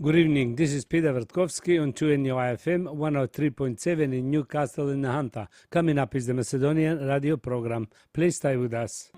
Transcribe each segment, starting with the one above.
Good evening, this is Peter Vertkovsky on 2NY FM 103.7 in Newcastle in Nahanta. Coming up is the Macedonian radio program. Please stay with us.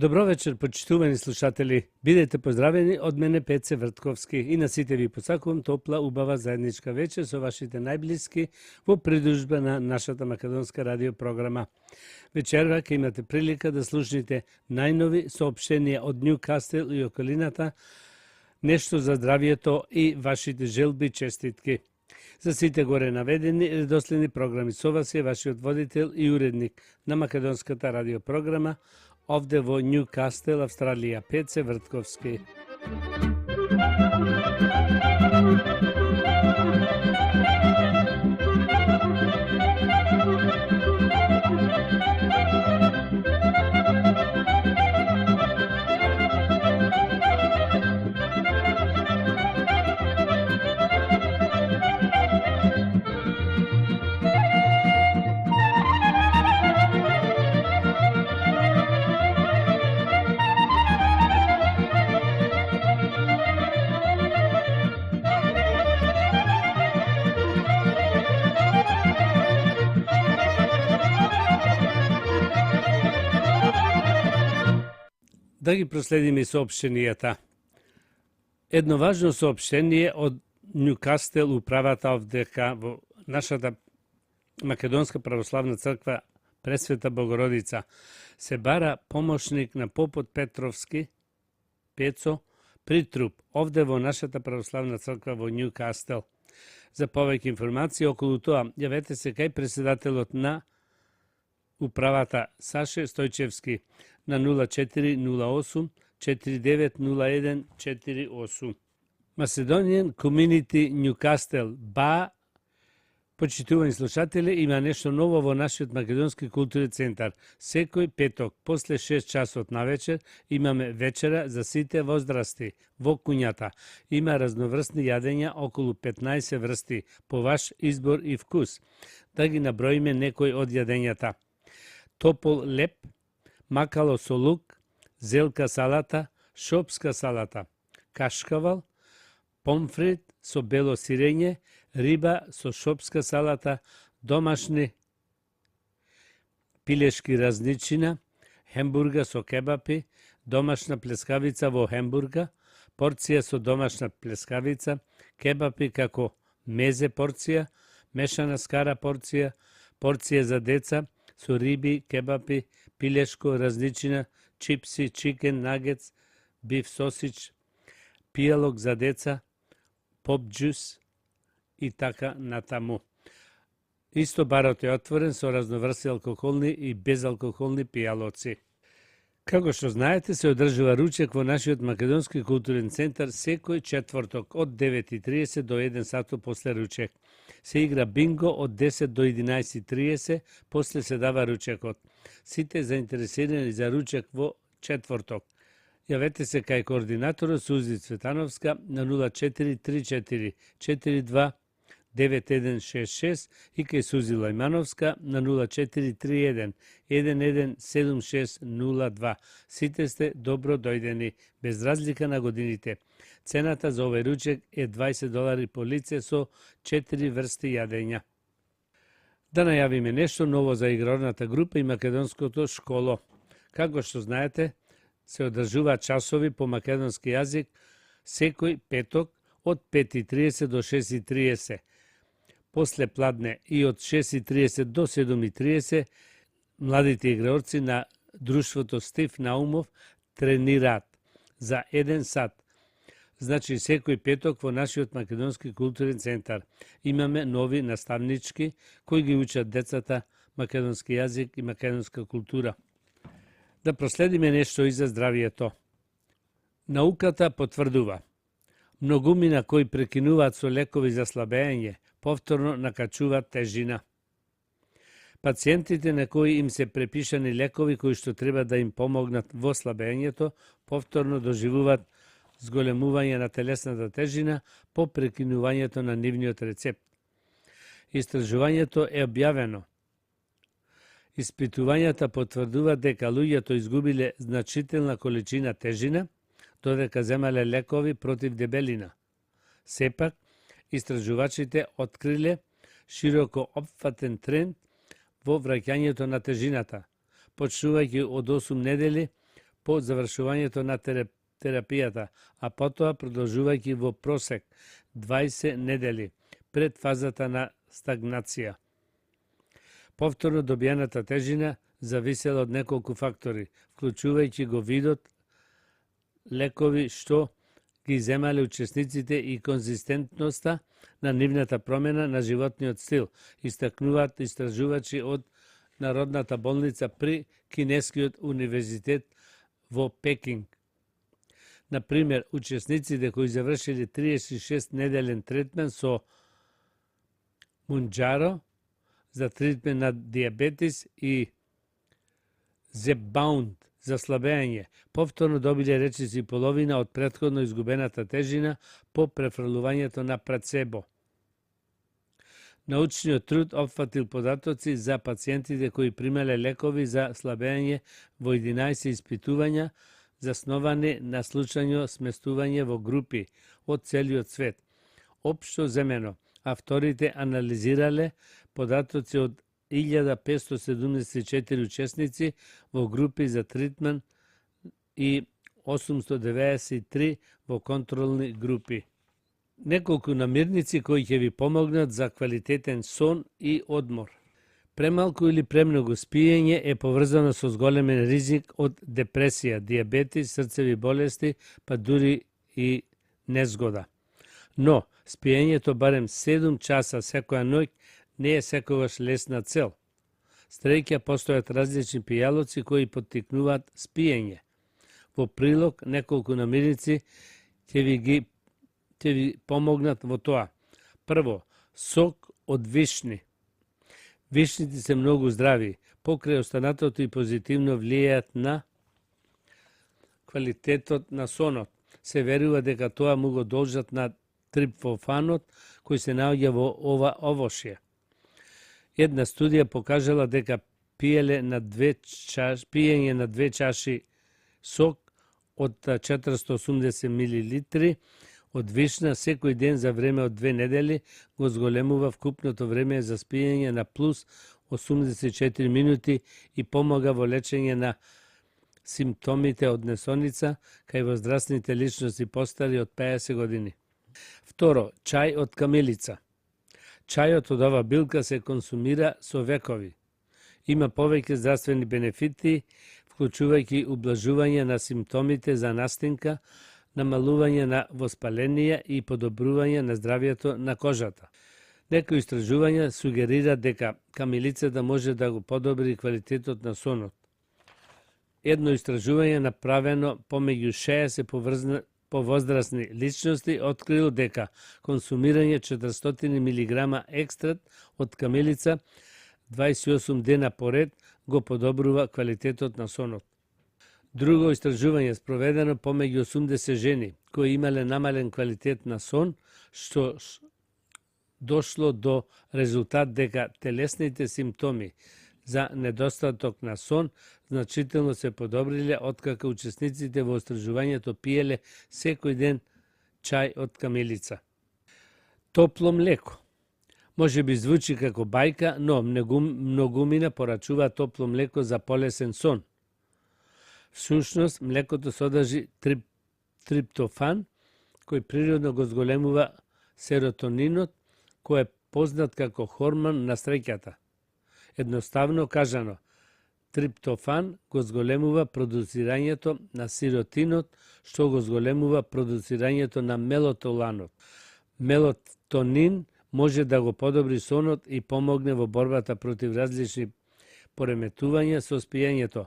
Добро вечер, почитувани слушатели. Бидете поздравени од мене Пеце Вртковски и на сите ви посакувам топла, убава заедничка вечер со вашите најблиски во придружба на нашата македонска радио програма. Вечерва ќе имате прилика да слушнете најнови соопштенија од Ньюкастел и околината, нешто за здравието и вашите желби и честитки. За сите горе наведени редоследни програми со вас е вашиот водител и уредник на македонската радио програма овде во Ньюкастел, Австралија, Пеце Вртковски. Да ги проследиме соопштенијата. Едно важно соопштение од Ньюкастел управата овдека во нашата Македонска православна црква Пресвета Богородица се бара помошник на попот Петровски, Пецо, Притруп, овде во нашата православна црква во Ньюкастел. За повеќе информации околу тоа, јавете се кај председателот на управата Саше Стојчевски на 0408 4901 48. Macedonian Community Newcastle, БА. Почитувани слушатели, има нешто ново во нашиот македонски културен центар. Секој петок, после 6 часот на вечер, имаме вечера за сите возрасти во куњата. Има разноврстни јадења, околу 15 врсти, по ваш избор и вкус. Да ги наброиме некои од јадењата. Топол леп, макало со лук, зелка салата, шопска салата, кашкавал, помфрит со бело сирење, риба со шопска салата, домашни пилешки разничина, хембурга со кебапи, домашна плескавица во хембурга, порција со домашна плескавица, кебапи како мезе порција, мешана скара порција, порција за деца, со риби, кебапи, пилешко, разничина, чипси, чикен, нагетс, биф сосич, пијалок за деца, поп джус и така натаму. Исто барот е отворен со разноврсни алкохолни и безалкохолни пијалоци. Како што знаете, се одржува ручек во нашиот македонски културен центар секој четврток од 9:30 до 1 сато после ручек. Се игра бинго од 10 до 11:30, после се дава ручекот. Сите заинтересирани за ручек во четврток, јавете се кај координаторот Сузи Цветановска на 0434 42 9166 и кај Сузи Лајмановска на 0431 117602. Сите сте добро дојдени, без разлика на годините. Цената за овој ручек е $20 по лице со 4 врсти јадења. Да најавиме нешто ново за игрорната група и македонското школо. Како што знаете, се одржуваат часови по македонски јазик секој петок од 5:30 до 6:30. После пладне и од 6:30 до 7:30 младите играорци на Друштвото Стив Наумов тренираат за 1 сат. Значи, секој петок во нашиот македонски културен центар имаме нови наставнички кои ги учат децата македонски јазик и македонска култура. Да проследиме нешто и за здравието. Науката потврдува. Многумина кои прекинуваат со лекови за слабење, повторно накачуваат тежина. Пациентите на кои им се препишани лекови кои што треба да им помогнат во слабењето, повторно доживуваат зголемување на телесната тежина по прекинувањето на нивниот рецепт. Истражувањето е објавено. Испитувањата потврдуваат дека луѓето изгубиле значителна количина тежина, додека земале лекови против дебелина. Сепак, истражувачите откриле широко опфатен тренд во враќањето на тежината, почнувајќи од 8 недели по завршувањето на терапијата, а потоа продолжувајќи во просек 20 недели пред фазата на стагнација. Повторно добијаната тежина зависела од неколку фактори, вклучувајќи го видот лекови што ги земале учесниците и конзистентноста на нивната промена на животниот стил, истакнуваат истражувачи од Народната болница при Кинескиот универзитет во Пекинг. Например, учесниците кои завршили 36-неделен третмент со Мунџаро за третмент на диабетис и Зепбаунд за слабење, повторно добиле речиси половина од претходно изгубената тежина по префрлувањето на плацебо. Научниот труд опфатил податоци за пациентите кои примале лекови за слабење во 11 испитувања, засновани на случајно сместување во групи од целиот свет. Општо земено, авторите анализирале податоци од 1574 учесници во групи за третмент и 893 во контролни групи. Неколку намирници кои ќе ви помогнат за квалитетен сон и одмор. Премалку или премногу спиење е поврзано со зголемен ризик од депресија, диабетис, срцеви болести, па дури и незгода. Но, спиењето барем 7 часа секоја ноќ не е секогаш лесна цел. Стреќа постојат различни пијалоци кои поттикнуваат спиење. Во прилог неколку намирници ќе ви помогнат во тоа. Прво, сок од вишни. Вишните се многу здрави, покрај останатото и позитивно влијаат на квалитетот на сонот. Се верува дека тоа му го должат на трипфофанот кој се наоѓа во ова овошје. Една студија покажала дека пиење на 2 чаши сок од 480 мл од вишна секој ден за време од 2 недели го зголемува вкупното време за спиење на плюс 84 минути и помага во лечење на симптомите од несоница кај возрастните личности постари од 50 години. Второ, чај од камилица. Чајот од ова билка се консумира со векови. Има повеќе здравствени бенефити, вклучувајќи ублажување на симптомите за настинка, намалување на воспаленија и подобрување на здравието на кожата. Некои истражувања сугерираат дека камилицата може да го подобри квалитетот на сонот. Едно истражување направено помеѓу 60 повозрастни личности открило дека консумирање 400 мг екстракт од камилица 28 дена поред го подобрува квалитетот на сонот. Друго истражување спроведено помеѓу 80 жени кои имале намален квалитет на сон, што дошло до резултат дека телесните симптоми за недостаток на сон значително се подобриле откако учесниците во истражувањето пиеле секој ден чај од камилица. Топло млеко. Може би звучи како бајка, но многумина порачува топло млеко за полесен сон. Всушност, млекото содржи триптофан, кој природно го зголемува серотонинот, кој е познат како хормон на среќата. Едноставно кажано, Триптофан го зголемува продуцирањето на сиротинот, што го зголемува продуцирањето на мелатонинот. Мелатонин може да го подобри сонот и помогне во борбата против различни пореметувања со спиењето.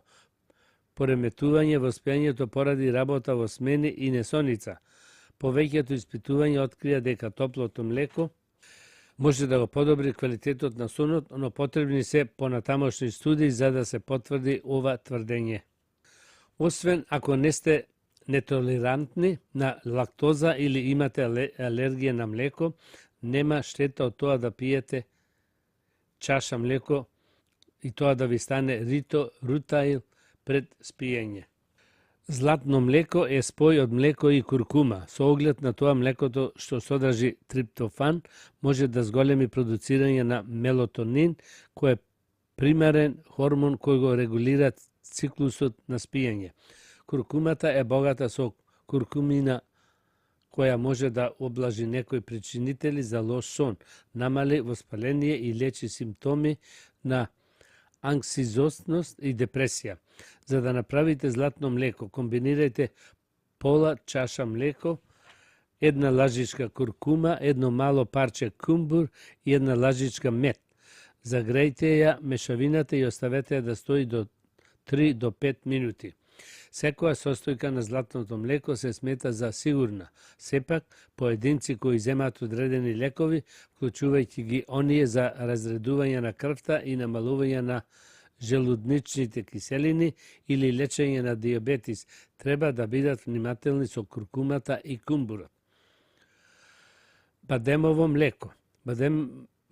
Пореметување во спиењето поради работа во смени и несоница. Повеќето испитувања открија дека топлото млеко може да го подобри квалитетот на сонот, но потребни се понатамошни студии за да се потврди ова тврдење. Освен ако не сте нетолерантни на лактоза или имате алергија на млеко, нема штета од тоа да пиете чаша млеко и тоа да ви стане рутаил пред спиење. Златно млеко е спој од млеко и куркума. Со оглед на тоа млекото што содржи триптофан може да зголеми продуцирање на мелатонин, кој е примарен хормон кој го регулира циклусот на спиење. Куркумата е богата со куркумина која може да облажи некои причинители за лош сон, намали воспаление и лечи симптоми на анксизосност и депресија. За да направите златно млеко, комбинирајте пола чаша млеко, една лажичка куркума, едно мало парче кумбур и една лажичка мед. Загрејте ја мешавината и оставете ја да стои до 3 до 5 минути. Секоја состојка на златното млеко се смета за сигурна. Сепак, поединци кои земаат одредени лекови, вклучувајќи ги оние за разредување на крвта и намалување на желудничните киселини или лечење на диабетис, треба да бидат внимателни со куркумата и кумбурот. Бадемово млеко.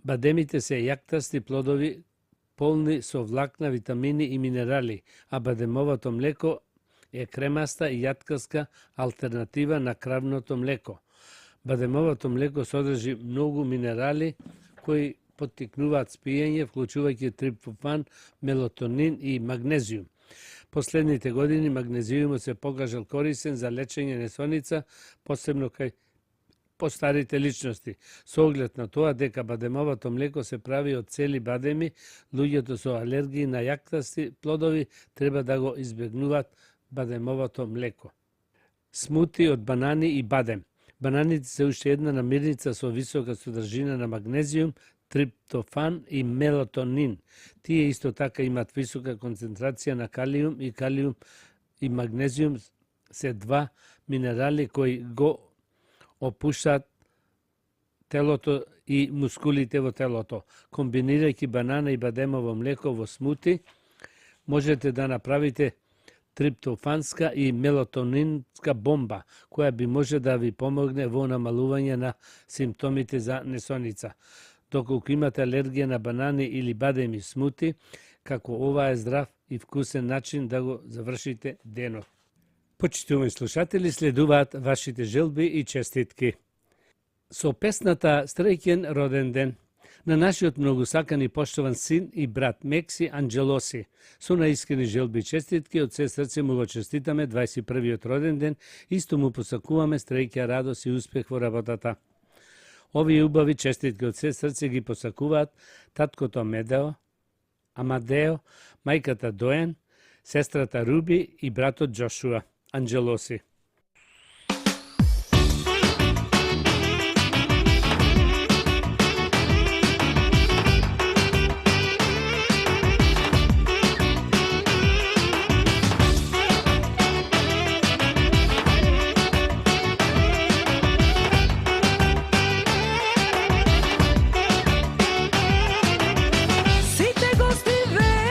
Бадемите се јактасти плодови полни со влакна, витамини и минерали, а бадемовото млеко е кремаста и јаткаска алтернатива на кравното млеко. Бадемовото млеко содржи многу минерали кои поттикнуваат спиење, вклучувајќи триптофан, мелатонин и магнезиум. Последните години магнезиумот се покажал корисен за лечење несоница, посебно кај постарите личности. Со оглед на тоа дека бадемовото млеко се прави од цели бадеми, луѓето со алергии на јактасти плодови треба да го избегнуваат бадемовото млеко. Смути од банани и бадем. Бананите се уште една намирница со висока содржина на магнезиум, триптофан и мелатонин. Тие исто така имат висока концентрација на калиум и магнезиум се два минерали кои го опуштаат телото и мускулите во телото. Комбинирајќи банана и бадемово млеко во смути, можете да направите триптофанска и мелатонинска бомба, која би може да ви помогне во намалување на симптомите за несоница. Доколку имате алергија на банани или бадеми смути, како ова е здрав и вкусен начин да го завршите денот. Почитувани слушатели, следуваат вашите желби и честитки. Со песната Среќен роден ден на нашиот многу сакан и поштован син и брат Мекси Анджелоси. Со наискрени желби и честитки од се срце му го честитаме 21-иот роден ден, исто му посакуваме среќа, радост и успех во работата. Овие убави честитки од се срце ги посакуваат таткото Амадео, мајката Доен, сестрата Руби и братот Джошуа Анджелоси.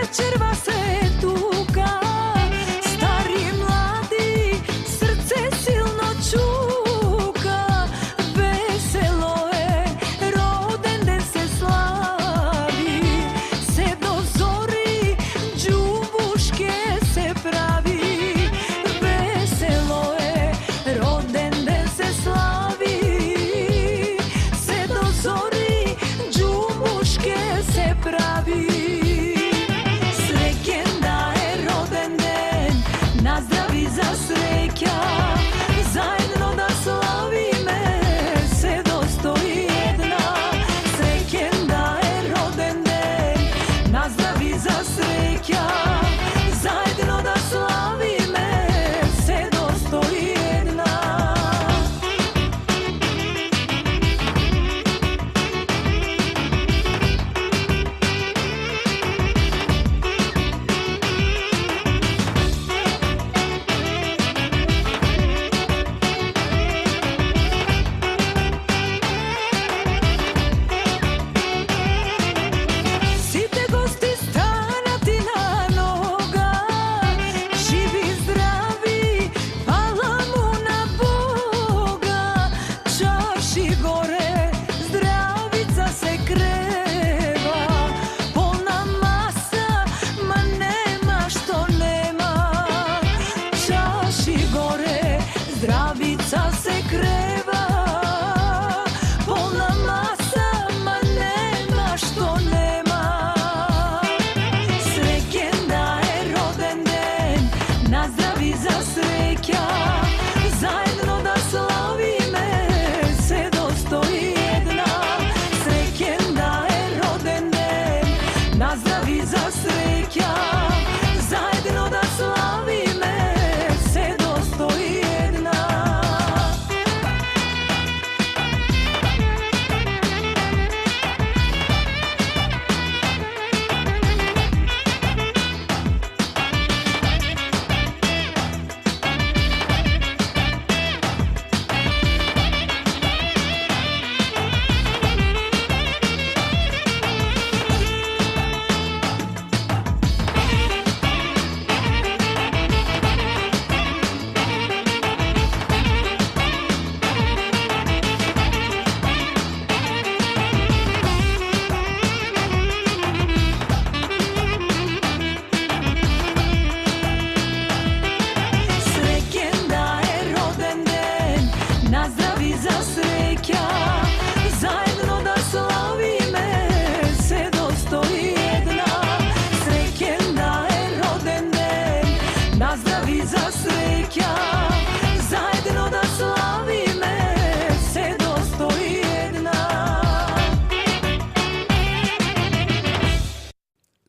Вечерва се тука, стари млади,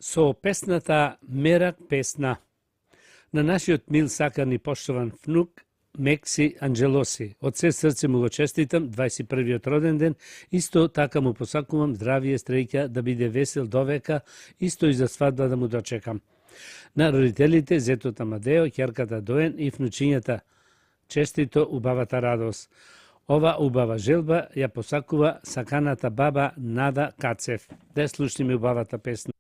Со песната Мерак песна на нашиот мил сакан и поштован внук Мекси Анджелоси. Од се срце му го честитам 21-виот роден ден, исто така му посакувам здравие, среќа, да биде весел довека, исто и за свадба да му дочекам. На родителите, зетот Амадео, ќерката Доен и внучињата, честито убавата радост. Ова убава желба ја посакува саканата баба Нада Кацев. Да слушнеме убавата песна.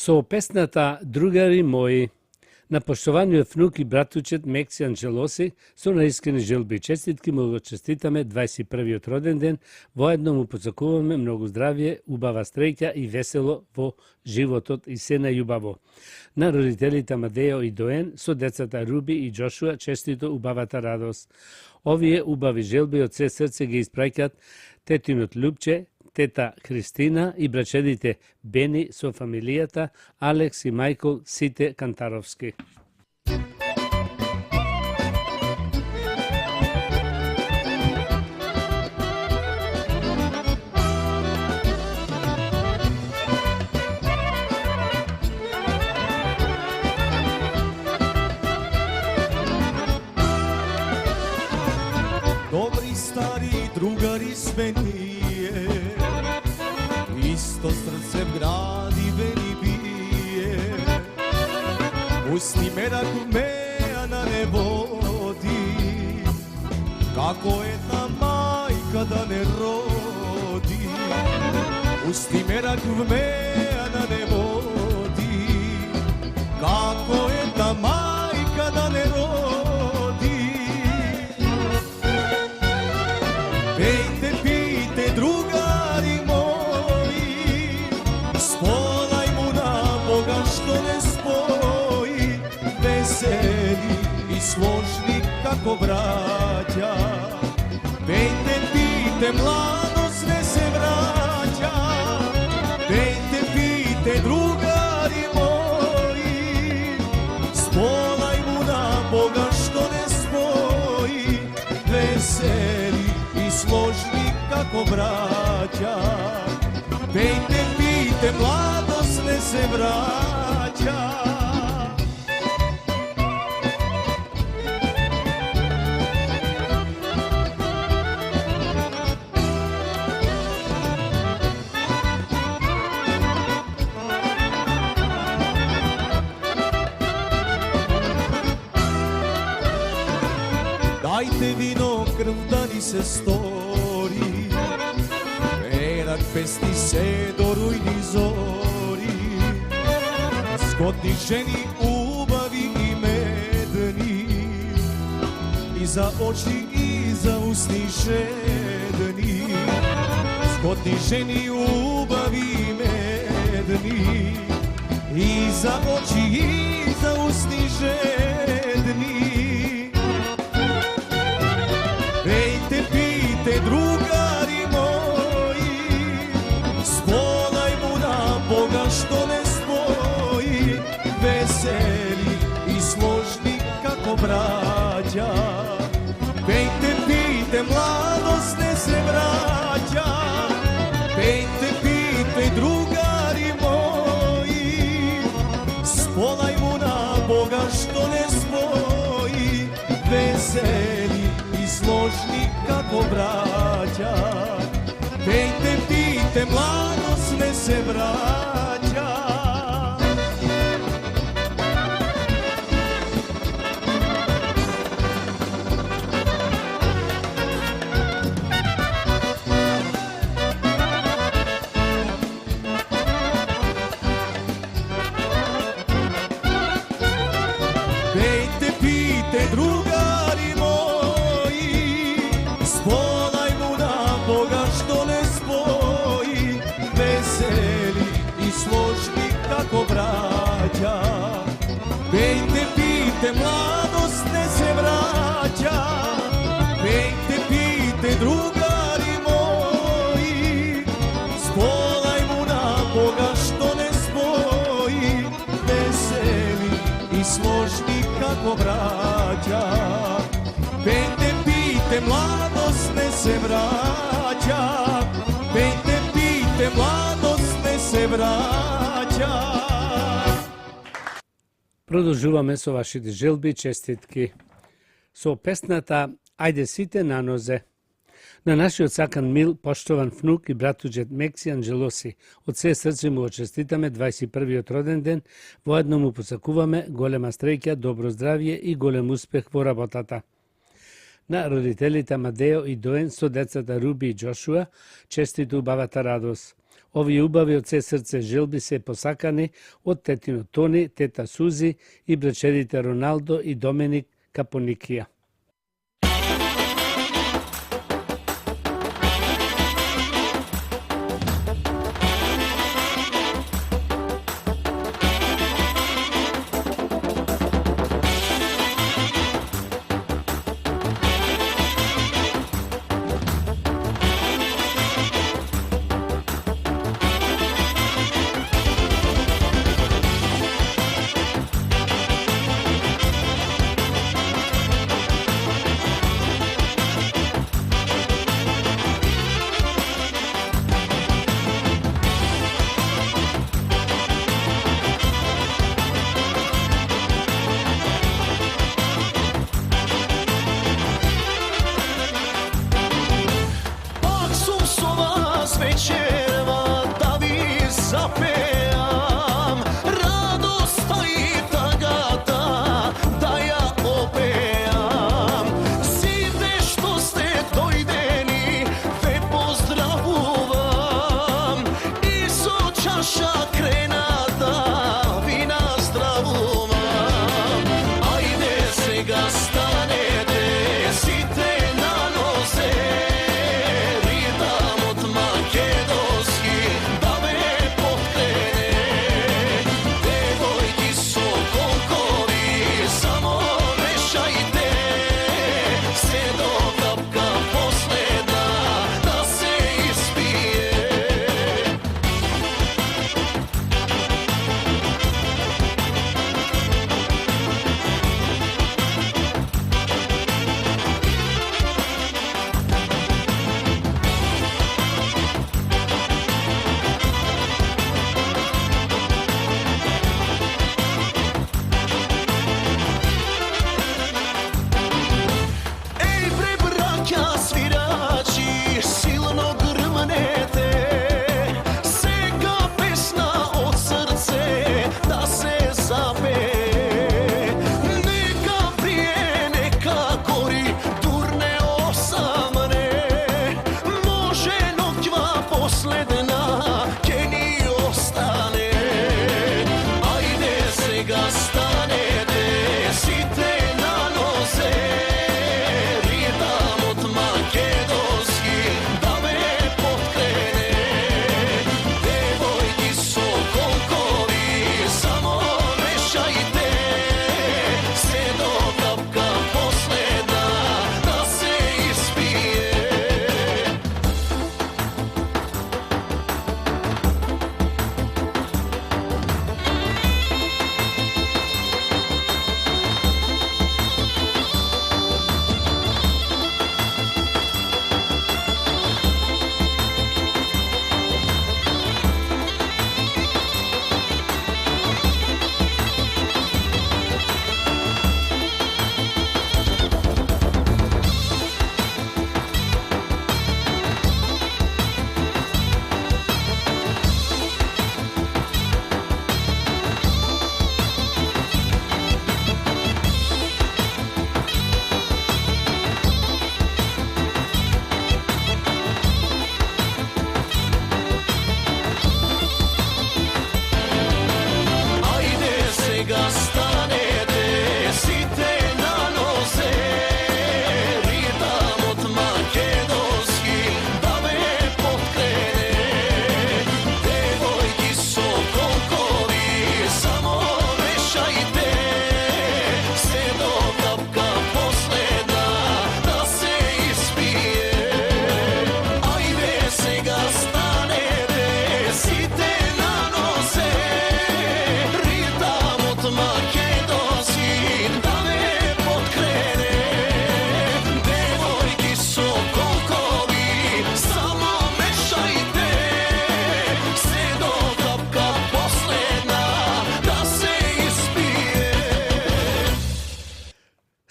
Со песната Другари мои, на поштованиот внук и братучет Мекси Анджелоси, со наискрени желби и честитки му го честитаме 21-виот роден ден, воедно му посакуваме многу здравие, убава стреќа и весело во животот и се најубаво. На родителите Амадео и Доен, со децата Руби и Джошуа, честито убавата радост. Овие убави желби од се срце ги испраќаат тетинот Лупче, тета Христина и брачедите Бени со фамилијата, Алекс и Мајкл, сите Кантаровски. звенije, isto srce v gradi veni bije. Pusti me da kumena ne vodi, kako jedna majka da ne rodi. Pusti me da kumena ne vodi, kako jedna majka da ne rodi. Pejte, pijte, drugari moji, spolajmo na Boga što ne spoji, veseli i složni kako braća. Pejte, pijte, mladost ne se vraća. Pejte, pijte, drugari moji, spolajmo na Boga što ne spoji, veseli i složni kako braća. Pejte, pijte, mladost ne se vraća. Dajte vino, krv da ni se stori, perak pesni se do rujni zori. Zgodni ženi ubavi i medni, i za oči i za usni žedni. Zgodni ženi ubavi i medni, i za oči i za usni žedni. Pejte, pijte, drugari moji, spolajmo na Boga što ne spoji, veseli i složni kako braća. Pejte, pijte, mladost ne se vraća. Pejte, pijte, drugari moji, spolajmo na Boga što ne spoji, veseli i složni kako braća. Pejte, pijte, mladost ne se vraća. Pejte, pijte, drugari moji, spolajmo na Boga što ne spoji, veseli i složni kako braća. Pejte, pijte, mladost ne se vraća. Pejte, pijte, drugari moji, spolajmo na Boga što ne spoji, veseli i složni kako braća. Pejte, pijte, mladost ne se vraća. Pejte, pijte, mladost ne se vraća. Продолжуваме со вашите желби и честитки. Со песната Ајде сите на нозе. На нашиот сакан мил, поштован внук и братуџет Мекси Анджелоси, од се срце му очеститаме 21-иот роден ден, воедно му посакуваме голема среќа, добро здравје и голем успех во работата. На родителите Амадео и Доен со децата Руби и Джошуа, честито убавата радост. Овие убави од се срце желби се посакани од тетино Тони, тета Сузи и брачедите Роналдо и Доминик Капоникија.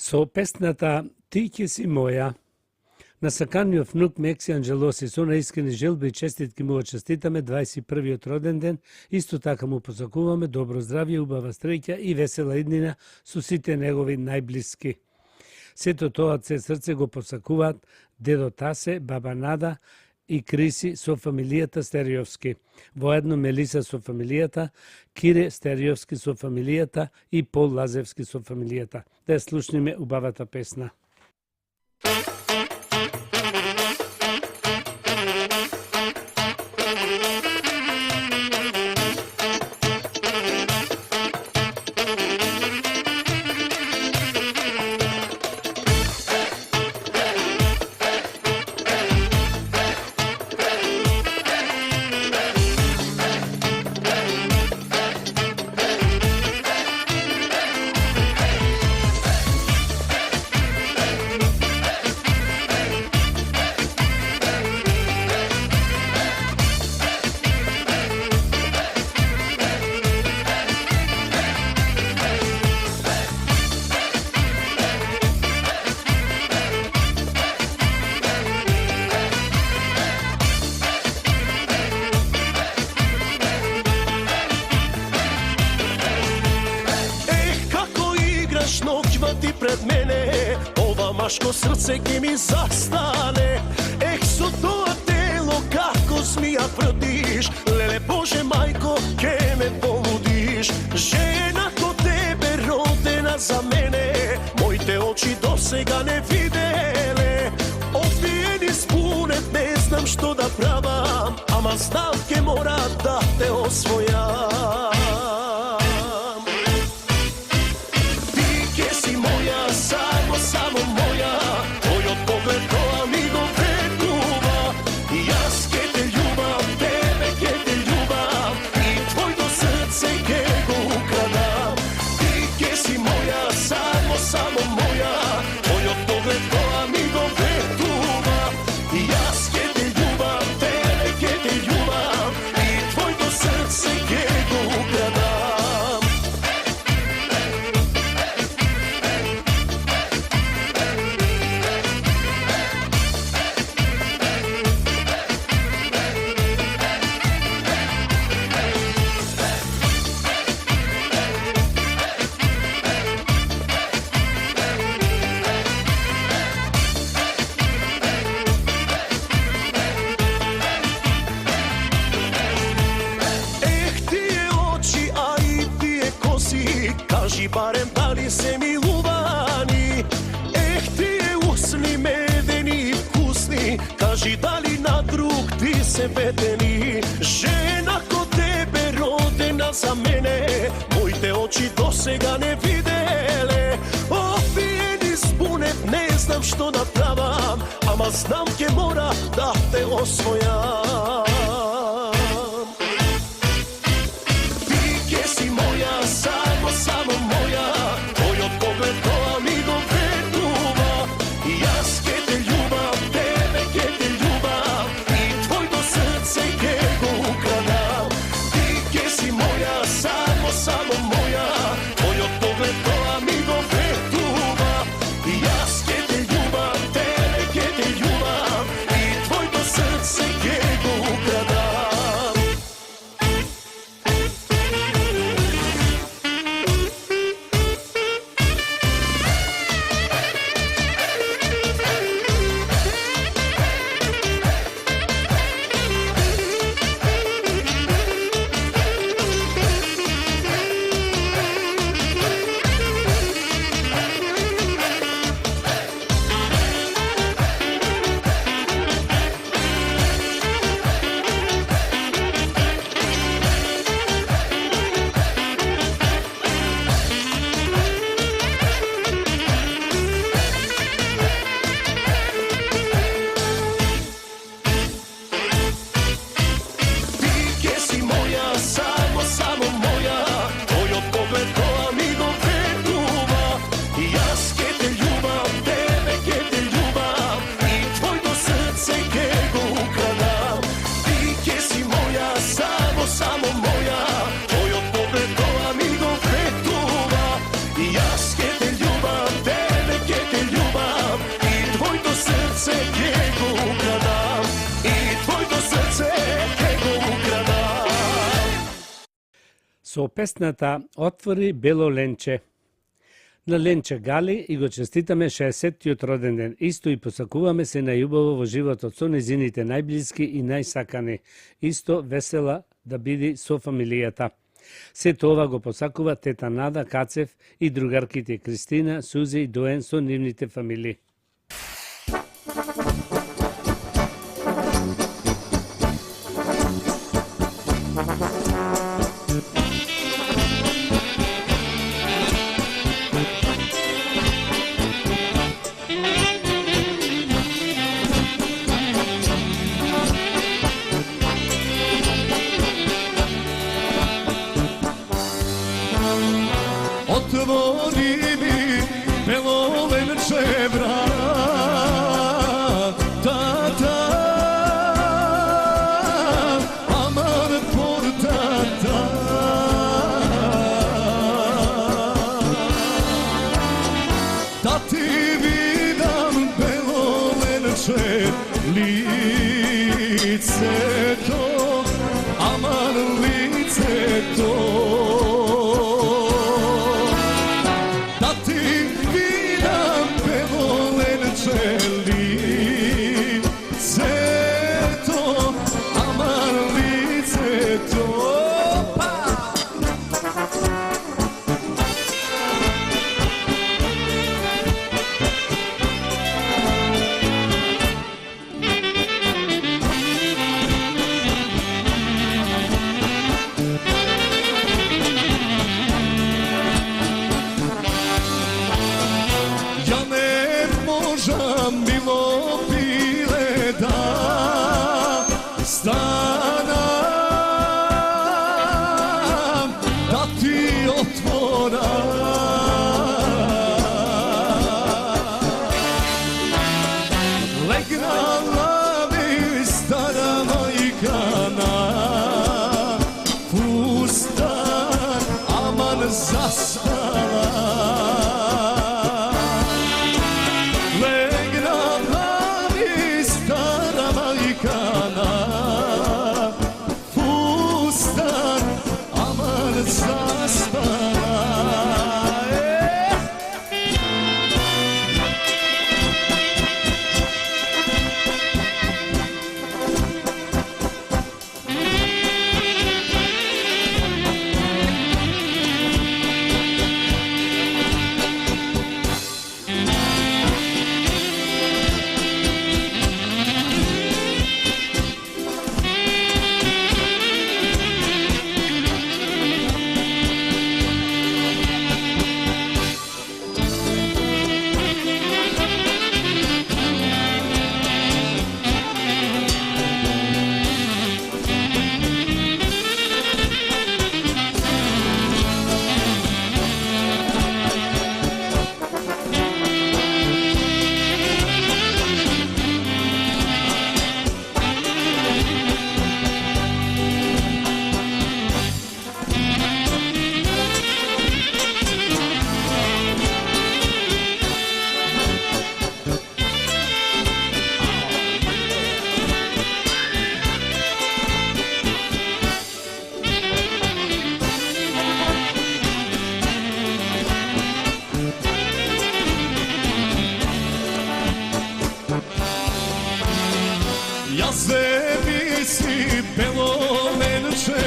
Со песната Ти ќе си моја, на саканиот внук Мекси Анджелоси со наискрени желби и честитки му честитаме 21-иот роден ден, исто така му посакуваме добро здравје, убава стреќа и весела иднина со сите негови најблиски. Сето тоа се срце го посакуваат дедо Тасе, баба Нада и Криси со фамилијата Стериовски. Воедно Мелиса со фамилијата, Кире Стериовски со фамилијата и Пол Лазевски со фамилијата. Да ја слушниме убавата песна. Ти пред мене, ова машко срце ќе ми застане. Ех, со тоа тело како змија прдиш, леле Боже мајко, ќе ме полудиш. Жена ко тебе родена за мене, моите очи досега не виделе. Опиени спунет, не знам што да правам, ама знам ќе мора да те освојам. Само моја, твојот поглед тоа ми го вреднува. Јас ке те љубам, тебе ке те љубам, и твојто срце ке го украдам. Ти ке си моја, само моја, твојот поглед тоа ми го вреднува. Јас ке те љубам, тебе ке те љубам, и твојто срце ке го украдам. Кажи барем дали се милувани. Ех, тие усни медени и вкусни, кажи дали на друг ти се ветени. Жена ко тебе родена за мене, моите очи досега не виделе. Опиени спунет, не знам што да правам, ама знам ке мора да те освојам. Само моја, твојот поглед тоа ми го вреднува. Јас ке те љубам, тебе ке те љубам, и твојто срце ке го украдам. Ти ке си моја, само моја, твојот поглед тоа ми го вреднува. Јас ке те љубам, тебе ке те љубам, и твојто срце ке го украдам. со песната Отвори бело ленче. На Ленче Гали и го честитаме 60-тиот роден ден. Исто и посакуваме се најубаво во животот со незините најблиски и најсакани. Исто весела да биде со фамилијата. Сето ова го посакува тета Нада Кацев и другарките Кристина, Сузи и Доен со нивните фамилии. Otvori mi belo venče vrata, aman portata. Da ti vidam belo venče lice to, aman lice to. Milo bile da stanam, da ti otvoram. Legnala mi stara majkana, pustan aman zaspala. Zemlji si belo venče,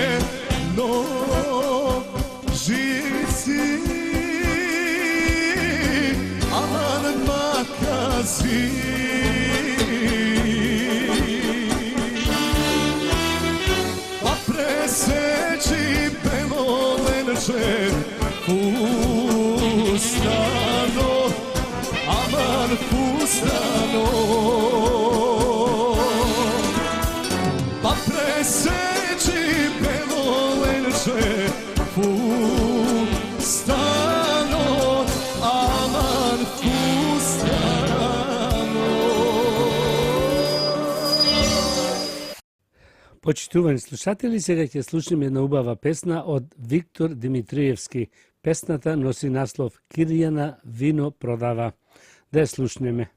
no žici, aman makazi. Pa preseći belo venče, pustano, aman pustano. Preseći belo lenče pustano, aman pustano. Почитувани слушатели, сега ќе слушнеме една убава песна од Виктор Димитриевски. Песната носи наслов Кирјана вино продава. Да ја слушнеме.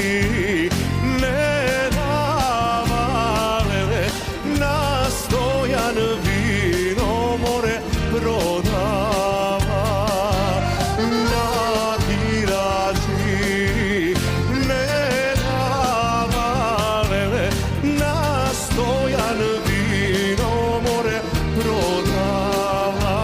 не дава леле, настојан вино море продава на тиражи, не дава леле, настојан вино море продава.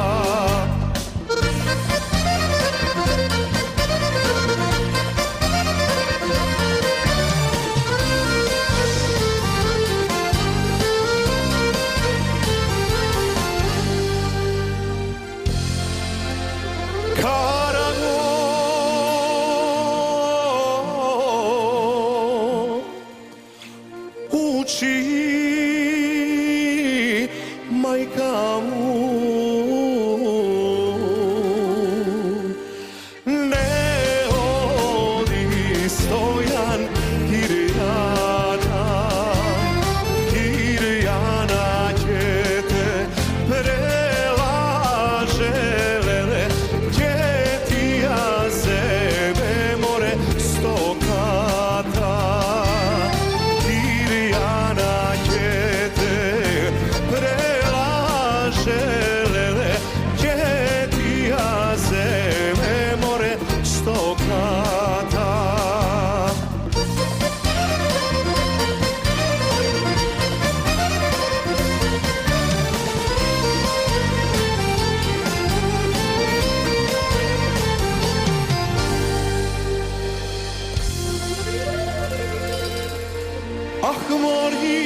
Караго учи мајка му, не оди Стојан Кирјана, Кирјана ќе те прелаже леле, ќе ти ја земе море стоката. Кирјана ќе те прелаже леле, ќе ти ја земе море стоката. Ах, мори,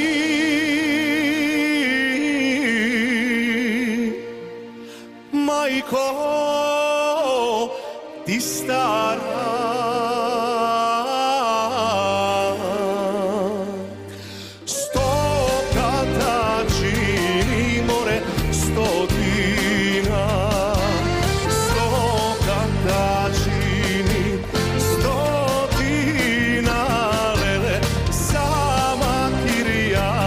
мајко, ти стара, стоката чини море стотина, стоката чини стотина леле, сама Кирјана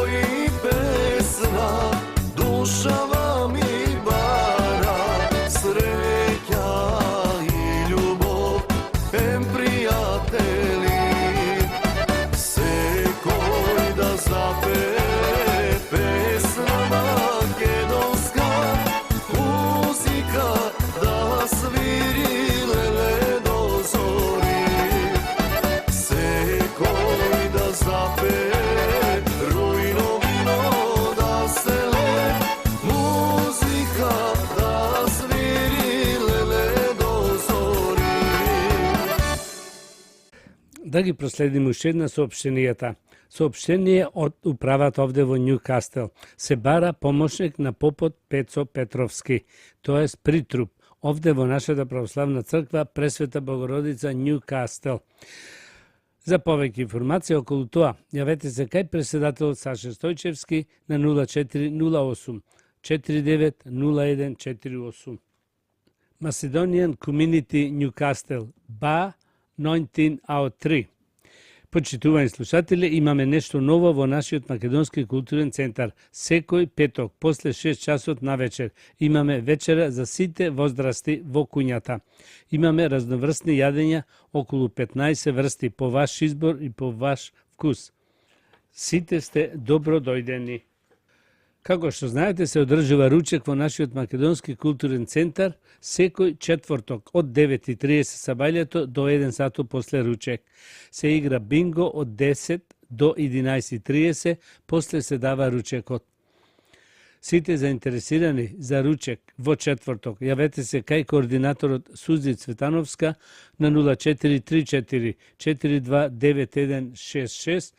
i pesna, dušava mi bara, sreća i ljubav, em prijatelji, sekoj da zapeve pesna makedonska, muzika da sviri lele do zori, sekoj da zapeve rujno vino da sele, muzika da sviri lele do zori. Да ги проследиме уште една соопштенијата. Соопштение од управата овде во Њукастел. Се бара помошник на попот Пецо Петровски, тоест притруп, овде во нашата православна црква Пресвета Богородица Њукастел. За повеќе информации околу тоа, јавете се кај председателот Саше Стојчевски на 0408 490148. Macedonian Community Newcastle, Ba 1903. Почитувани слушатели, имаме нешто ново во нашиот македонски културен центар. Секој петок, после 6 часот на вечер, имаме вечера за сите возрасти во куњата. Имаме разноврстни јадења, околу 15 врсти, по ваш избор и по ваш вкус. Сите сте добро дојдени. Како што знаете, се одржува ручек во нашиот македонски културен центар секој четврток од 9:30 сабајлето до 1 сато после ручек. Се игра бинго од 10 до 11:30, после се дава ручекот. Сите заинтересирани за ручек во четврток, јавете се кај координаторот Сузи Цветановска на 0434 429166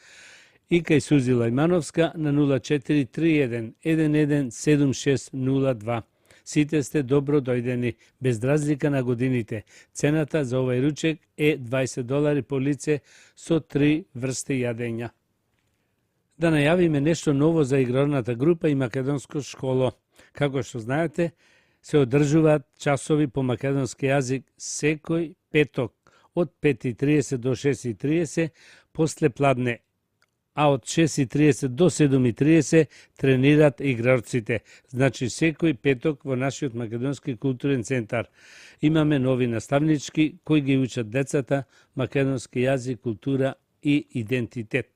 и кај Сузи Лајмановска на 0431 117602. Сите сте добро дојдени, без разлика на годините. Цената за овај ручек е $20 по лице со 3 врсти јадења. Да најавиме нешто ново за игралната група и македонско школо. Како што знаете, се одржуваат часови по македонски јазик секој петок од 5:30 до 6:30 после пладне, а од 6:30 до 7:30 тренираат игралците. Значи секој петок во нашиот македонски културен центар. Имаме нови наставнички кои ги учат децата македонски јазик, култура и идентитет.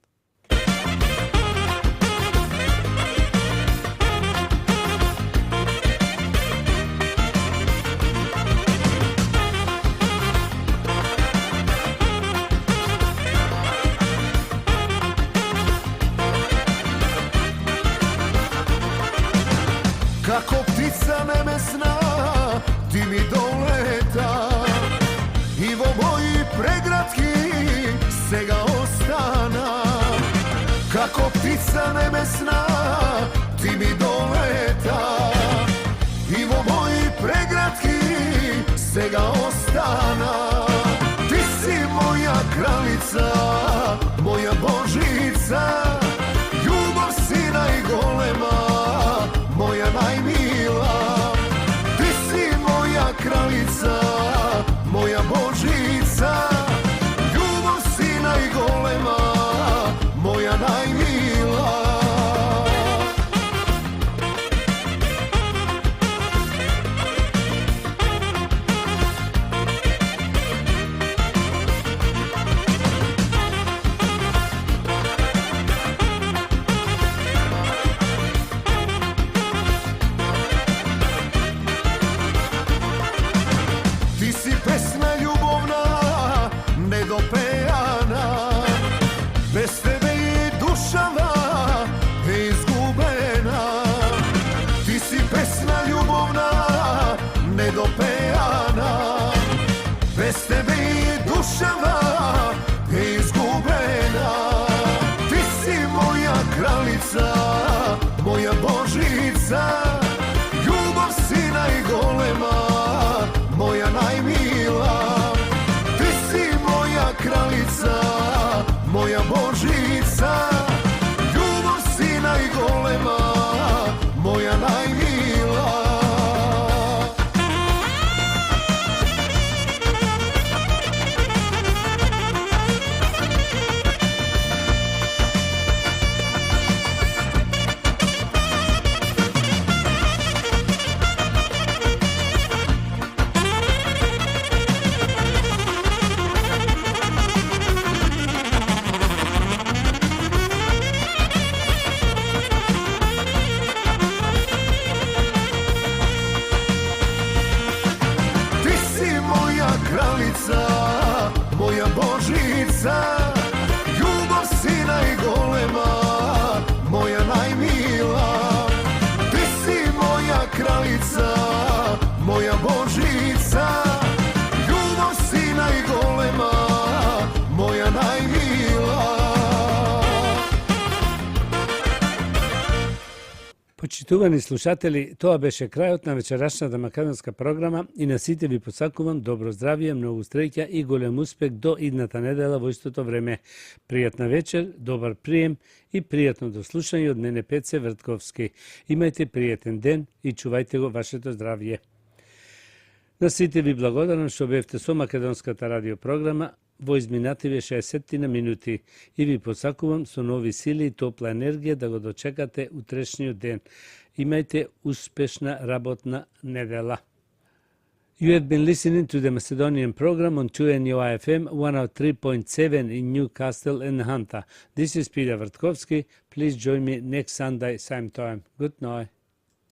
Како птица небесна, ти ми долета и во мои преградки сега остана. Како птица небесна, ти ми долета и во мои преградки сега остана. Ти си моја кралица, моја Божица, љубов си најголема, moja najmila, ti si moja kraljica, moja Božica, ljubav si najgolema, moja najmila. Bez tebe je dušava izgubena. Ti si pesma ljubovna, nedopejana. Bez tebe je dušava izgubena. Ti si moja kraljica, moja Božica, ljubav si najgolema, moja najmila. Ti si moja kraljica, moja Božica, ljubav si najgolema, moja najmila. Почитувани слушатели, тоа беше крајот на вечерашната македонска програма и на сите ви посакувам добро здравје, многу среќа и голем успех до идната недела во истото време. Пријатна вечер, добар прием и пријатно дослушање од мене Пеце Вртковски. Имајте пријатен ден и чувајте го вашето здравје. На сите ви благодарам што бевте со македонската радиопрограма во изминативе 60 минути и ви посакувам со нови сили и топла енергија да го дочекате утрешниот ден. Имајте успешна работна недела. You have been listening to the Macedonian program on 2NUI FM 103.7 in Newcastle and Hunter. This is Peter Vrtkovski. Please join me next Sunday, same time. Good night.